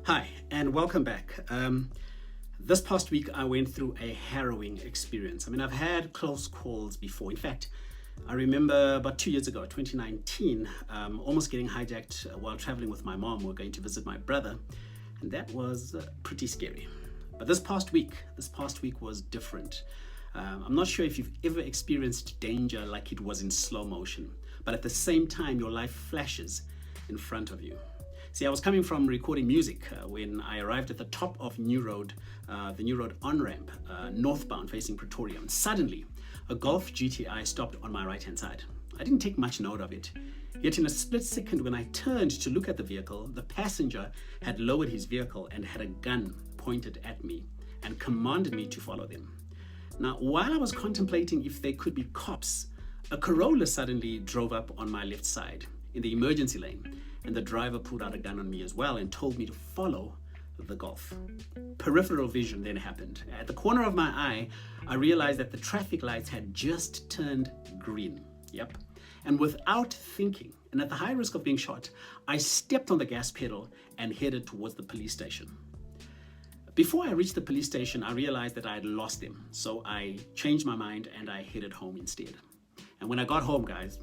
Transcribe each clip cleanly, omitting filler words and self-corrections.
Hi, and welcome back. This past week, I went through a harrowing experience. I've had close calls before. In fact, I remember about 2 years ago, 2019, almost getting hijacked while traveling with my mom. We were going to visit my brother, and that was pretty scary. But this past week was different. I'm not sure if you've ever experienced danger like it was in slow motion, but at the same time, your life flashes in front of you. See, I was coming from recording music when I arrived at the top of New Road, the New Road on-ramp, northbound facing Pretoria. And suddenly, a Golf GTI stopped on my right-hand side. I didn't take much note of it. Yet in a split second, when I turned to look at the vehicle, the passenger had lowered his vehicle and had a gun pointed at me and commanded me to follow them. Now, while I was contemplating if they could be cops, a Corolla suddenly drove up on my left side in the emergency lane, and the driver pulled out a gun on me as well and told me to follow the Golf. Peripheral vision then happened. At the corner of my eye, I realized that the traffic lights had just turned green. Yep. And without thinking, and at the high risk of being shot, I stepped on the gas pedal and headed towards the police station. Before I reached the police station, I realized that I had lost them. So I changed my mind and I headed home instead. And when I got home, guys,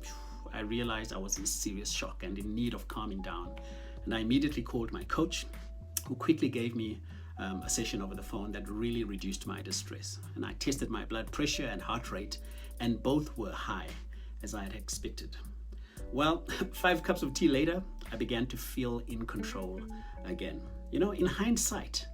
I realized I was in serious shock and in need of calming down. And I immediately called my coach, who quickly gave me a session over the phone that really reduced my distress. And I tested my blood pressure and heart rate, and both were high, as I had expected. Well, 5 cups of tea later, I began to feel in control again. In hindsight,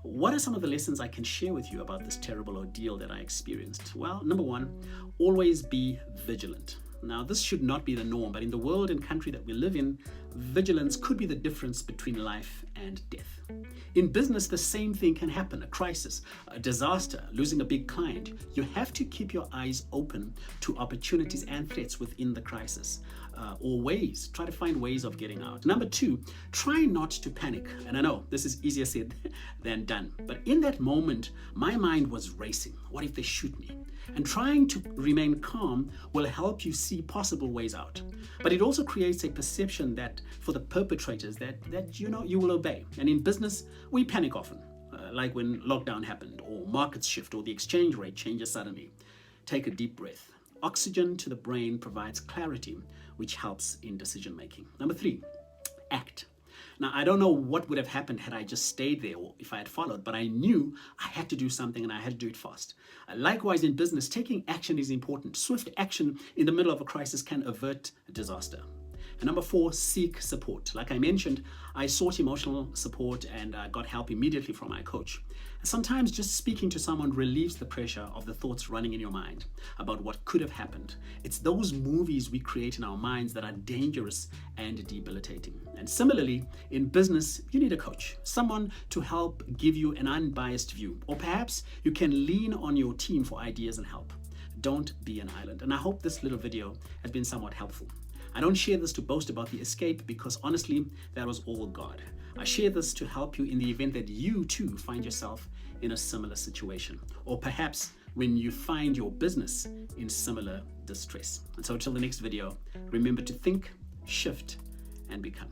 what are some of the lessons I can share with you about this terrible ordeal that I experienced? Well, number 1, always be vigilant. Now, this should not be the norm, but in the world and country that we live in, vigilance could be the difference between life and death. In business, the same thing can happen: a crisis, a disaster, losing a big client. You have to keep your eyes open to opportunities and threats within the crisis, try to find ways of getting out. Number 2, try not to panic. And I know this is easier said than done, but in that moment, my mind was racing. What if they shoot me? And trying to remain calm will help you see possible ways out. But it also creates a perception that for the perpetrators that you will obey. And in business, we panic often, like when lockdown happened, or markets shift, or the exchange rate changes suddenly. Take a deep breath. Oxygen to the brain provides clarity, which helps in decision making. Number 3, act. Now, I don't know what would have happened had I just stayed there or if I had followed, but I knew I had to do something and I had to do it fast. Likewise, in business, taking action is important. Swift action in the middle of a crisis can avert a disaster. And number 4, seek support. Like I mentioned, I sought emotional support and got help immediately from my coach. Sometimes just speaking to someone relieves the pressure of the thoughts running in your mind about what could have happened. It's those movies we create in our minds that are dangerous and debilitating. And similarly, in business, you need a coach, someone to help give you an unbiased view. Or perhaps you can lean on your team for ideas and help. Don't be an island. And I hope this little video has been somewhat helpful. I don't share this to boast about the escape because honestly, that was all God. I share this to help you in the event that you too find yourself in a similar situation, or perhaps when you find your business in similar distress. And so until the next video, remember to think, shift, and become.